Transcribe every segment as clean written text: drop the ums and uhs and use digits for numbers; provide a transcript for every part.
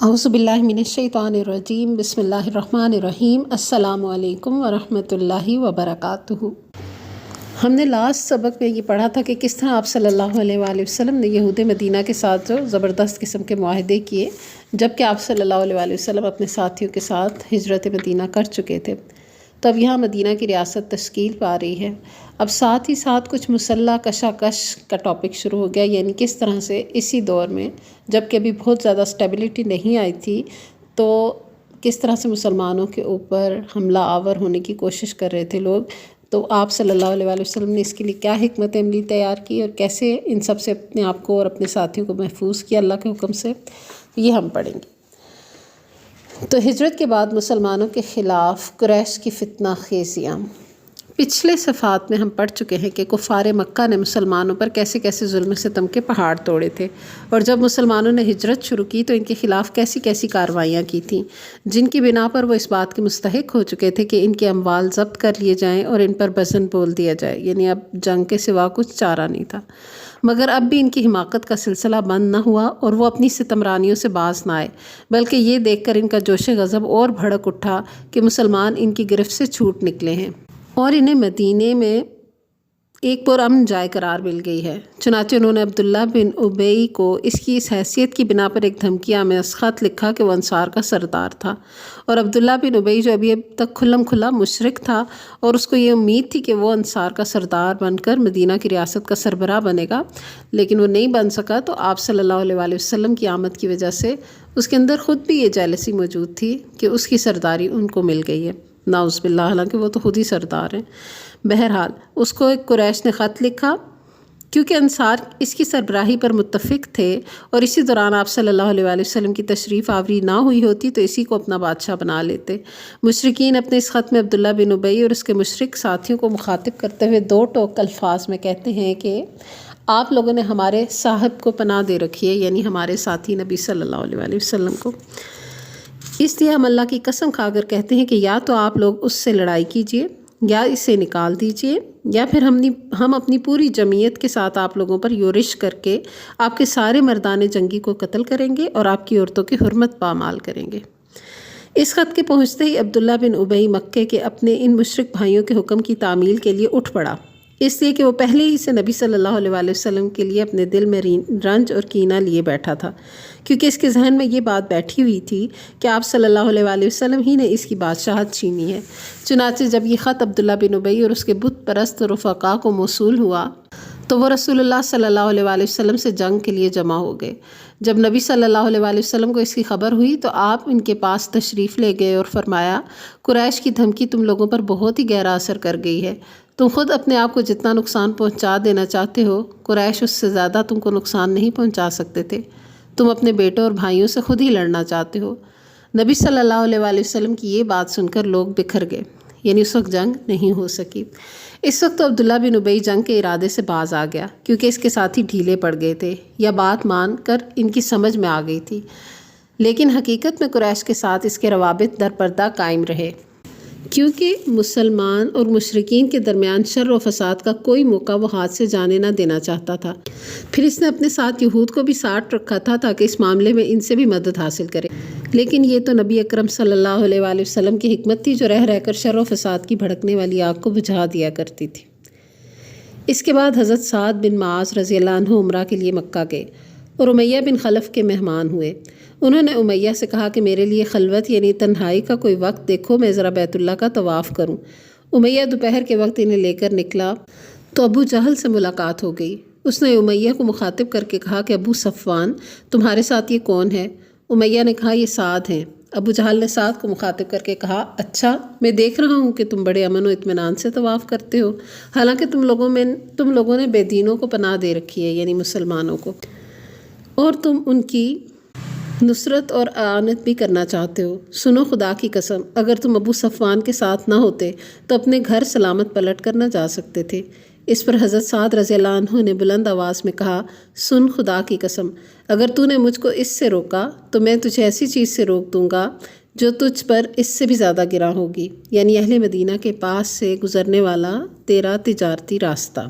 اعوذ باللہ من الشیطان الرجیم بسم اللہ الرحمن الرحیم السلام علیکم ورحمۃ اللہ وبرکاتہ۔ ہم نے لاسٹ سبق میں یہ پڑھا تھا کہ کس طرح آپ صلی اللہ علیہ وآلہ وسلم نے یہود مدینہ کے ساتھ جو زبردست قسم کے معاہدے کیے، جبکہ آپ صلی اللہ علیہ وآلہ وسلم اپنے ساتھیوں کے ساتھ ہجرت مدینہ کر چکے تھے۔ تو اب یہاں مدینہ کی ریاست تشکیل پا رہی ہے۔ اب ساتھ ہی ساتھ کچھ مسلح کشاکش کا ٹاپک شروع ہو گیا، یعنی کس طرح سے اسی دور میں جب کہ ابھی بہت زیادہ اسٹیبلٹی نہیں آئی تھی، تو کس طرح سے مسلمانوں کے اوپر حملہ آور ہونے کی کوشش کر رہے تھے لوگ۔ تو آپ صلی اللہ علیہ وآلہ وسلم نے اس کے لیے کیا حکمت عملی تیار کی اور کیسے ان سب سے اپنے آپ کو اور اپنے ساتھیوں کو محفوظ کیا اللہ کے حکم سے، یہ ہم پڑھیں گے۔ تو ہجرت کے بعد مسلمانوں کے خلاف قریش کی فتنہ خیزیاں۔ پچھلے صفحات میں ہم پڑھ چکے ہیں کہ کفار مکہ نے مسلمانوں پر کیسے کیسے ظلم و ستم کے پہاڑ توڑے تھے، اور جب مسلمانوں نے ہجرت شروع کی تو ان کے خلاف کیسی کیسی کارروائیاں کی تھیں، جن کی بنا پر وہ اس بات کے مستحق ہو چکے تھے کہ ان کے اموال ضبط کر لیے جائیں اور ان پر بزن بول دیا جائے، یعنی اب جنگ کے سوا کچھ چارہ نہیں تھا۔ مگر اب بھی ان کی حماقت کا سلسلہ بند نہ ہوا اور وہ اپنی ستمرانیوں سے باز نہ آئے، بلکہ یہ دیکھ کر ان کا جوش غضب اور بھڑک اٹھا کہ مسلمان ان کی گرفت سے چھوٹ نکلے ہیں اور انہیں مدینے میں ایک پرامن جائے قرار مل گئی ہے۔ چنانچہ انہوں نے عبداللہ بن ابی کو اس کی اس حیثیت کی بنا پر ایک دھمکی آمیز خط لکھا کہ وہ انصار کا سردار تھا، اور عبداللہ بن ابی جو ابھی تک کھلم کھلا مشرک تھا اور اس کو یہ امید تھی کہ وہ انصار کا سردار بن کر مدینہ کی ریاست کا سربراہ بنے گا، لیکن وہ نہیں بن سکا، تو آپ صلی اللہ علیہ وآلہ وسلم کی آمد کی وجہ سے اس کے اندر خود بھی یہ جیلسی موجود تھی کہ اس کی سرداری ان کو مل گئی ہے، نعوذ باللہ، حالانکہ وہ تو خود ہی سردار ہیں۔ بہرحال اس کو ایک قریش نے خط لکھا، کیونکہ انصار اس کی سربراہی پر متفق تھے اور اسی دوران آپ صلی اللہ علیہ وآلہ وسلم کی تشریف آوری نہ ہوئی ہوتی تو اسی کو اپنا بادشاہ بنا لیتے۔ مشرکین اپنے اس خط میں عبداللہ بن ابی اور اس کے مشرک ساتھیوں کو مخاطب کرتے ہوئے دو ٹوک الفاظ میں کہتے ہیں کہ آپ لوگوں نے ہمارے صاحب کو پناہ دے رکھی ہے، یعنی ہمارے ساتھی نبی صلی اللہ علیہ وآلہ وسلم کو۔ اس لیے ہم اللہ کی قسم کھا کر کہتے ہیں کہ یا تو آپ لوگ اس سے لڑائی کیجئے یا اسے نکال دیجئے، یا پھر ہم اپنی پوری جمعیت کے ساتھ آپ لوگوں پر یورش کر کے آپ کے سارے مردان جنگی کو قتل کریں گے اور آپ کی عورتوں کی حرمت پامال کریں گے۔ اس خط کے پہنچتے ہی عبداللہ بن ابی مکے کے اپنے ان مشرک بھائیوں کے حکم کی تعمیل کے لیے اٹھ پڑا، اس لیے کہ وہ پہلے ہی سے نبی صلی اللہ علیہ وآلہ وسلم کے لیے اپنے دل میں رنج اور کینہ لیے بیٹھا تھا، کیونکہ اس کے ذہن میں یہ بات بیٹھی ہوئی تھی کہ آپ صلی اللہ علیہ وآلہ وسلم ہی نے اس کی بادشاہت چھینی ہے۔ چنانچہ جب یہ خط عبداللہ بن ابی اور اس کے بت پرست رفقا کو موصول ہوا تو وہ رسول اللہ صلی اللہ علیہ وآلہ وسلم سے جنگ کے لیے جمع ہو گئے۔ جب نبی صلی اللہ علیہ وآلہ وسلم کو اس کی خبر ہوئی تو آپ ان کے پاس تشریف لے گئے اور فرمایا، قریش کی دھمکی تم لوگوں پر بہت ہی گہرا اثر کر گئی ہے۔ تم خود اپنے آپ کو جتنا نقصان پہنچا دینا چاہتے ہو، قریش اس سے زیادہ تم کو نقصان نہیں پہنچا سکتے تھے۔ تم اپنے بیٹوں اور بھائیوں سے خود ہی لڑنا چاہتے ہو۔ نبی صلی اللہ علیہ وآلہ وسلم کی یہ بات سن کر لوگ بکھر گئے، یعنی اس وقت جنگ نہیں ہو سکی۔ اس وقت تو عبداللہ بن ابی جنگ کے ارادے سے باز آ گیا، کیونکہ اس کے ساتھی ڈھیلے پڑ گئے تھے یا بات مان کر ان کی سمجھ میں آ گئی تھی، لیکن حقیقت میں قریش کے ساتھ اس کے روابط در پردہ قائم رہے، کیونکہ مسلمان اور مشرکین کے درمیان شر و فساد کا کوئی موقع وہ ہاتھ سے جانے نہ دینا چاہتا تھا۔ پھر اس نے اپنے ساتھ یہود کو بھی ساتھ رکھا تھا تاکہ اس معاملے میں ان سے بھی مدد حاصل کرے، لیکن یہ تو نبی اکرم صلی اللہ علیہ وآلہ وسلم کی حکمت تھی جو رہ رہ کر شر و فساد کی بھڑکنے والی آگ کو بجھا دیا کرتی تھی۔ اس کے بعد حضرت سعد بن معاذ رضی اللہ عنہ عمرہ کے لیے مکہ گئے اور امیہ بن خلف کے مہمان ہوئے۔ انہوں نے امیہ سے کہا کہ میرے لیے خلوت یعنی تنہائی کا کوئی وقت دیکھو، میں ذرا بیت اللہ کا طواف کروں۔ امیہ دوپہر کے وقت انہیں لے کر نکلا تو ابو جہل سے ملاقات ہو گئی۔ اس نے امیہ کو مخاطب کر کے کہا کہ ابو صفوان، تمہارے ساتھ یہ کون ہے؟ امیہ نے کہا یہ سعد ہیں۔ ابو جہل نے سعد کو مخاطب کر کے کہا، اچھا، میں دیکھ رہا ہوں کہ تم بڑے امن و اطمینان سے طواف کرتے ہو، حالانکہ تم لوگوں نے بے دینوں کو پناہ دے رکھی ہے، یعنی مسلمانوں کو، اور تم ان کی نصرت اور اعانت بھی کرنا چاہتے ہو۔ سنو، خدا کی قسم، اگر تم ابو صفوان کے ساتھ نہ ہوتے تو اپنے گھر سلامت پلٹ کر نہ جا سکتے تھے۔ اس پر حضرت سعد رضی اللہ عنہ نے بلند آواز میں کہا، سن، خدا کی قسم، اگر تو نے مجھ کو اس سے روکا تو میں تجھے ایسی چیز سے روک دوں گا جو تجھ پر اس سے بھی زیادہ گراں ہوگی، یعنی اہل مدینہ کے پاس سے گزرنے والا تیرا تجارتی راستہ۔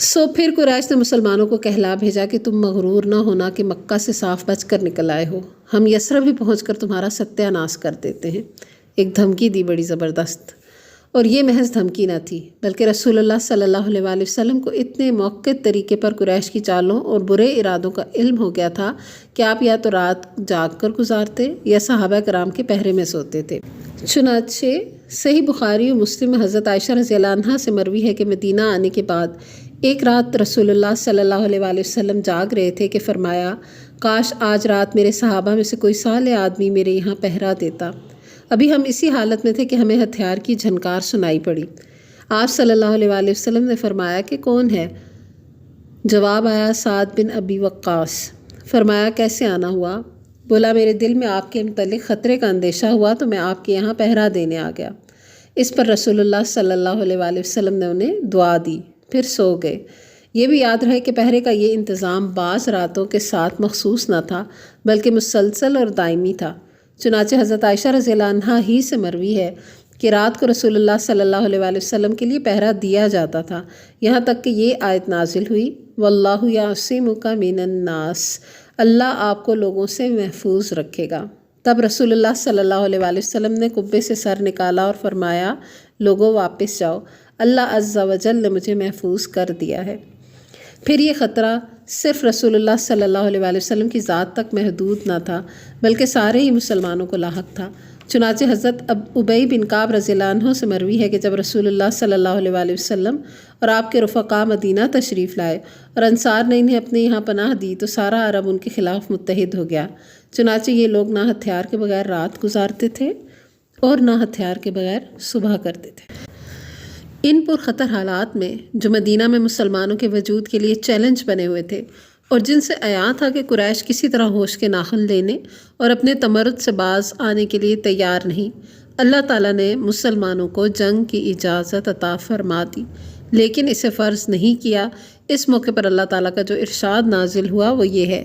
پھر قریش نے مسلمانوں کو کہلا بھیجا کہ تم مغرور نہ ہونا کہ مکہ سے صاف بچ کر نکل آئے ہو، ہم یثرب بھی پہنچ کر تمہارا ستیہ ناش کر دیتے ہیں۔ ایک دھمکی دی بڑی زبردست، اور یہ محض دھمکی نہ تھی بلکہ رسول اللہ صلی اللہ علیہ وآلہ وسلم کو اتنے موقع طریقے پر قریش کی چالوں اور برے ارادوں کا علم ہو گیا تھا کہ آپ یا تو رات جاگ کر گزارتے یا صحابہ کرام کے پہرے میں سوتے تھے۔ چنانچہ صحیح بخاری و مسلم میں حضرت عائشہ رضی اللہ عنہا سے مروی ہے کہ مدینہ آنے کے بعد ایک رات رسول اللہ صلی اللہ علیہ وآلہ وسلم جاگ رہے تھے کہ فرمایا، کاش آج رات میرے صحابہ میں سے کوئی صالح آدمی میرے یہاں پہرا دیتا۔ ابھی ہم اسی حالت میں تھے کہ ہمیں ہتھیار کی جھنکار سنائی پڑی۔ آپ صلی اللہ علیہ وآلہ وسلم نے فرمایا کہ کون ہے؟ جواب آیا، سعد بن ابی وقاص۔ فرمایا کیسے آنا ہوا؟ بولا میرے دل میں آپ کے متعلق خطرے کا اندیشہ ہوا تو میں آپ کے یہاں پہرا دینے آ گیا۔ اس پر رسول اللہ صلی اللہ علیہ وآلہ وسلم نے انہیں دعا دی، پھر سو گئے۔ یہ بھی یاد رہے کہ پہرے کا یہ انتظام بعض راتوں کے ساتھ مخصوص نہ تھا بلکہ مسلسل اور دائمی تھا۔ چنانچہ حضرت عائشہ رضی اللہ عنہا ہی سے مروی ہے کہ رات کو رسول اللہ صلی اللہ علیہ وآلہ وسلم کے لیے پہرا دیا جاتا تھا، یہاں تک کہ یہ آیت نازل ہوئی، واللہ یعصمک من الناس، اللہ آپ کو لوگوں سے محفوظ رکھے گا۔ تب رسول اللہ صلی اللہ علیہ وآلہ وسلم نے قبے سے سر نکالا اور فرمایا، لوگوں واپس جاؤ، اللہ عز و جل نے مجھے محفوظ کر دیا ہے۔ پھر یہ خطرہ صرف رسول اللہ صلی اللہ علیہ وآلہ وسلم کی ذات تک محدود نہ تھا بلکہ سارے ہی مسلمانوں کو لاحق تھا۔ چنانچہ حضرت ابی بن کعب رضی اللہ عنہ سے مروی ہے کہ جب رسول اللہ صلی اللہ علیہ وآلہ وسلم اور آپ کے رفقا مدینہ تشریف لائے اور انصار نے انہیں اپنے یہاں پناہ دی تو سارا عرب ان کے خلاف متحد ہو گیا۔ چنانچہ یہ لوگ نہ ہتھیار کے بغیر رات گزارتے تھے اور نہ ہتھیار کے بغیر صبح کرتے تھے۔ ان پرخطر حالات میں جو مدینہ میں مسلمانوں کے وجود کے لیے چیلنج بنے ہوئے تھے اور جن سے عیاں تھا کہ قریش کسی طرح ہوش کے ناخن لینے اور اپنے تمرد سے باز آنے کے لیے تیار نہیں، اللہ تعالیٰ نے مسلمانوں کو جنگ کی اجازت عطا فرما دی، لیکن اسے فرض نہیں کیا۔ اس موقع پر اللہ تعالیٰ کا جو ارشاد نازل ہوا وہ یہ ہے،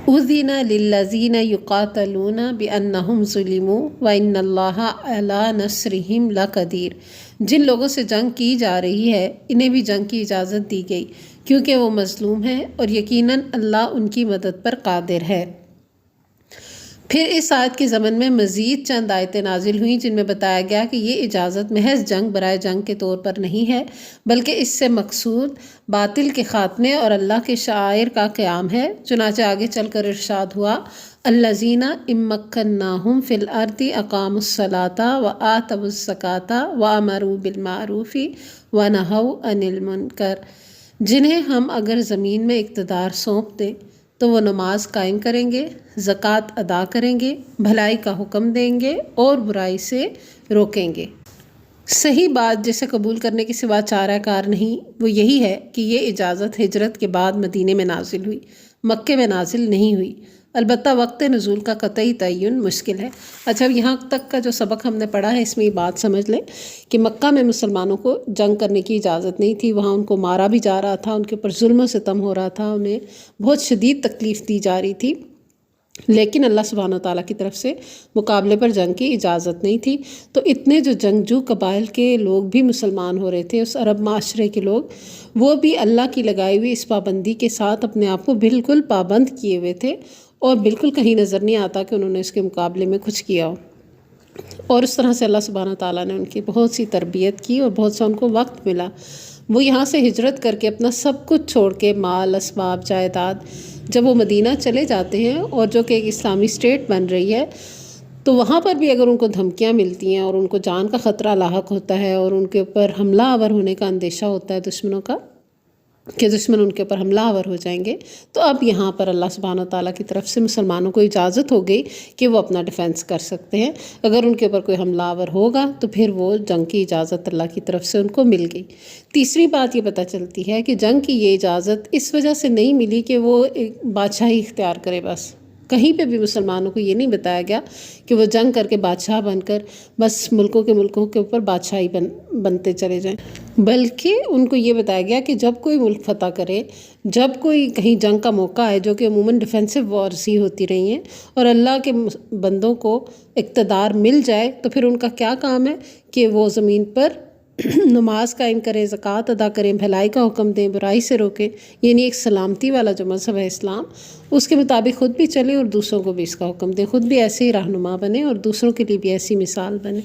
اُذِنَ لِلَّذِينَ يُقَاتَلُونَ بِأَنَّهُمْ ظُلِمُوا وَإِنَّ اللَّهَ عَلَىٰ نَصْرِهِمْ لَقَدِيرٌ۔ جن لوگوں سے جنگ کی جا رہی ہے انہیں بھی جنگ کی اجازت دی گئی کیونکہ وہ مظلوم ہیں اور یقیناً اللہ ان کی مدد پر قادر ہے۔ پھر اس آیت کے ضمن میں مزید چند آیتیں نازل ہوئیں جن میں بتایا گیا کہ یہ اجازت محض جنگ برائے جنگ کے طور پر نہیں ہے بلکہ اس سے مقصود باطل کے خاتمے اور اللہ کے شعائر کا قیام ہے۔ چنانچہ آگے چل کر ارشاد ہوا، الذین ان مکناہم فی الارض اقاموا الصلاۃ وآتوا الزکاۃ وامروا بالمعروف ونہوا عن المنکر، جنہیں ہم اگر زمین میں اقتدار سونپ دیں تو وہ نماز قائم کریں گے، زکوٰۃ ادا کریں گے، بھلائی کا حکم دیں گے اور برائی سے روکیں گے۔ صحیح بات جسے قبول کرنے کے سوا چارہ کار نہیں وہ یہی ہے کہ یہ اجازت ہجرت کے بعد مدینے میں نازل ہوئی، مکے میں نازل نہیں ہوئی۔ البتہ وقت نزول کا قطعی تعین مشکل ہے۔ اچھا، یہاں تک کا جو سبق ہم نے پڑھا ہے اس میں یہ بات سمجھ لیں کہ مکہ میں مسلمانوں کو جنگ کرنے کی اجازت نہیں تھی، وہاں ان کو مارا بھی جا رہا تھا، ان کے اوپر ظلم و ستم ہو رہا تھا، انہیں بہت شدید تکلیف دی جا رہی تھی، لیکن اللہ سبحانہ وتعالیٰ کی طرف سے مقابلے پر جنگ کی اجازت نہیں تھی۔ تو اتنے جو جنگجو قبائل کے لوگ بھی مسلمان ہو رہے تھے، اس عرب معاشرے کے لوگ، وہ بھی اللہ کی لگائی ہوئی اس پابندی کے ساتھ اپنے آپ کو بالکل پابند کیے ہوئے تھے اور بالکل کہیں نظر نہیں آتا کہ انہوں نے اس کے مقابلے میں کچھ کیا ہو۔ اور اس طرح سے اللہ سبحانہ تعالیٰ نے ان کی بہت سی تربیت کی اور بہت سا ان کو وقت ملا۔ وہ یہاں سے ہجرت کر کے اپنا سب کچھ چھوڑ کے، مال، اسباب، جائیداد، جب وہ مدینہ چلے جاتے ہیں اور جو کہ ایک اسلامی اسٹیٹ بن رہی ہے تو وہاں پر بھی اگر ان کو دھمکیاں ملتی ہیں اور ان کو جان کا خطرہ لاحق ہوتا ہے اور ان کے اوپر حملہ آور ہونے کا اندیشہ ہوتا ہے دشمنوں کا، کہ دشمن ان کے اوپر حملہ آور ہو جائیں گے، تو اب یہاں پر اللہ سبحانہ تعالیٰ کی طرف سے مسلمانوں کو اجازت ہو گئی کہ وہ اپنا ڈیفینس کر سکتے ہیں۔ اگر ان کے اوپر کوئی حملہ آور ہوگا تو پھر وہ جنگ کی اجازت اللہ کی طرف سے ان کو مل گئی۔ تیسری بات یہ پتہ چلتی ہے کہ جنگ کی یہ اجازت اس وجہ سے نہیں ملی کہ وہ ایک بادشاہی اختیار کرے، بس کہیں پہ بھی مسلمانوں کو یہ نہیں بتایا گیا کہ وہ جنگ کر کے بادشاہ بن کر بس ملکوں کے اوپر بادشاہی بنتے چلے جائیں، بلکہ ان کو یہ بتایا گیا کہ جب کوئی ملک فتح کرے، جب کوئی کہیں جنگ کا موقع آئے، جو کہ عموماً ڈیفینسو وارز ہی ہوتی رہی ہیں، اور اللہ کے بندوں کو اقتدار مل جائے تو پھر ان کا کیا کام ہے کہ وہ زمین پر نماز قائم کریں، زکوٰۃ ادا کریں، بھلائی کا حکم دیں، برائی سے روکیں، یعنی ایک سلامتی والا جو مذہب ہے اسلام، اس کے مطابق خود بھی چلیں اور دوسروں کو بھی اس کا حکم دیں، خود بھی ایسے ہی رہنما بنیں اور دوسروں کے لیے بھی ایسی مثال بنیں۔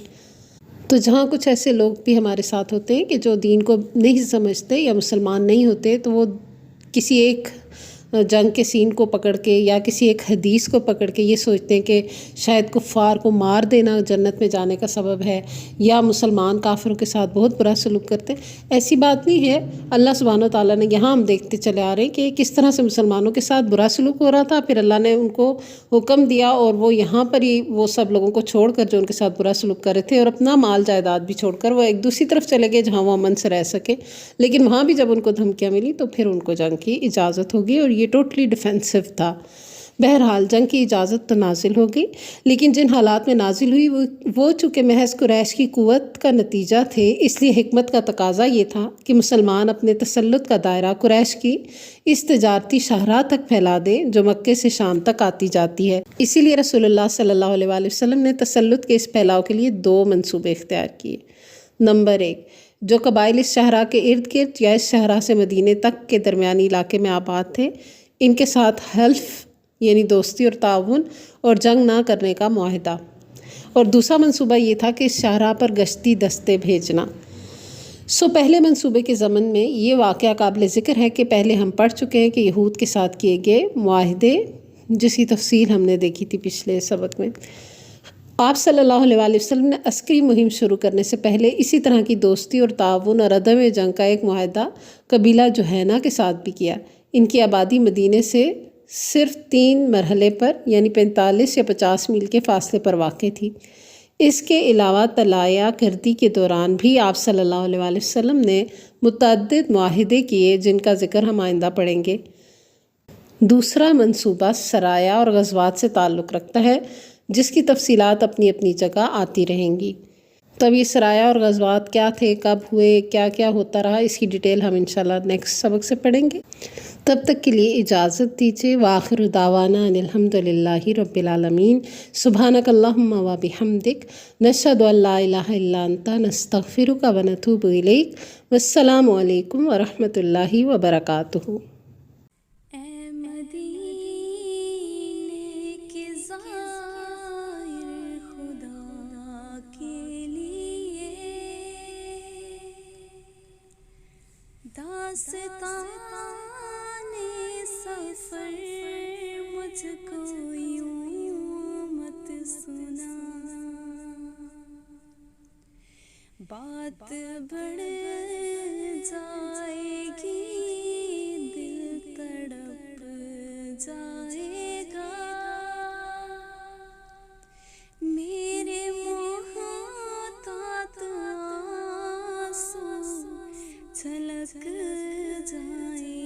تو جہاں کچھ ایسے لوگ بھی ہمارے ساتھ ہوتے ہیں کہ جو دین کو نہیں سمجھتے یا مسلمان نہیں ہوتے، تو وہ کسی ایک جنگ کے سین کو پکڑ کے یا کسی ایک حدیث کو پکڑ کے یہ سوچتے ہیں کہ شاید کفار کو مار دینا جنت میں جانے کا سبب ہے، یا مسلمان کافروں کے ساتھ بہت برا سلوک کرتے ہیں۔ ایسی بات نہیں ہے۔ اللہ سبحانہ وتعالیٰ نے یہاں ہم دیکھتے چلے آ رہے ہیں کہ کس طرح سے مسلمانوں کے ساتھ برا سلوک ہو رہا تھا، پھر اللہ نے ان کو حکم دیا اور وہ یہاں پر ہی وہ سب لوگوں کو چھوڑ کر جو ان کے ساتھ برا سلوک کر رہے تھے اور اپنا مال جائیداد بھی چھوڑ کر وہ ایک دوسری طرف چلے گئے جہاں وہ امن سے رہ سکے، لیکن وہاں بھی جب ان کو دھمکیاں ملی تو پھر ان کو جنگ کی اجازت ہوگی، اور یہ ٹوٹلی ڈیفینسو تھا۔ بہرحال جنگ کی اجازت تو نازل ہوگی، لیکن جن حالات میں نازل ہوئی وہ چونکہ محض قریش کی قوت کا نتیجہ تھے، اس لیے حکمت کا تقاضا یہ تھا کہ مسلمان اپنے تسلط کا دائرہ قریش کی اس تجارتی شاہراہ تک پھیلا دیں جو مکے سے شام تک آتی جاتی ہے۔ اسی لیے رسول اللہ صلی اللہ علیہ وآلہ وسلم نے تسلط کے اس پھیلاؤ کے لیے 2 منصوبے اختیار کیے۔ نمبر 1، جو قبائل اس شاہراہ کے ارد گرد یا اس شاہراہ سے مدینے تک کے درمیانی علاقے میں آباد تھے، ان کے ساتھ حلف یعنی دوستی اور تعاون اور جنگ نہ کرنے کا معاہدہ، اور دوسرا منصوبہ یہ تھا کہ اس شاہراہ پر گشتی دستے بھیجنا۔ پہلے منصوبے کے ضمن میں یہ واقعہ قابل ذکر ہے کہ پہلے ہم پڑھ چکے ہیں کہ یہود کے ساتھ کیے گئے معاہدے، جس کی تفصیل ہم نے دیکھی تھی پچھلے سبق میں۔ آپ صلی اللہ علیہ وآلہ وسلم نے عسکری مہم شروع کرنے سے پہلے اسی طرح کی دوستی اور تعاون اور عدم جنگ کا ایک معاہدہ قبیلہ جوہینہ کے ساتھ بھی کیا۔ ان کی آبادی مدینے سے صرف 3 مرحلے پر یعنی 45 یا 50 میل کے فاصلے پر واقع تھی۔ اس کے علاوہ طلائع گردی کے دوران بھی آپ صلی اللہ علیہ وآلہ وسلم نے متعدد معاہدے کیے جن کا ذکر ہم آئندہ پڑھیں گے۔ دوسرا منصوبہ سرایا اور غزوات سے تعلق رکھتا ہے، جس کی تفصیلات اپنی اپنی جگہ آتی رہیں گی۔ تب یہ سرایا اور غزوات کیا تھے، کب ہوئے، کیا کیا ہوتا رہا، اس کی ڈیٹیل ہم انشاءاللہ نیکسٹ سبق سے پڑھیں گے۔ تب تک کے لیے اجازت دیجیے۔ وآخر دعوانا ان الحمد للہ رب العالمین۔ سبحانک اللہم و بحمدک، نشہد ان لا الہ الا انت، نستغفرک و نتوب الیک۔ والسلام علیکم ورحمۃ اللہ وبرکاتہ۔ داستان سفر مجھ کو یوں مت سنا، بات بڑھ جائے گی، دل تڑپ جائے گا، میرے محتاط آنسو چھلک جائے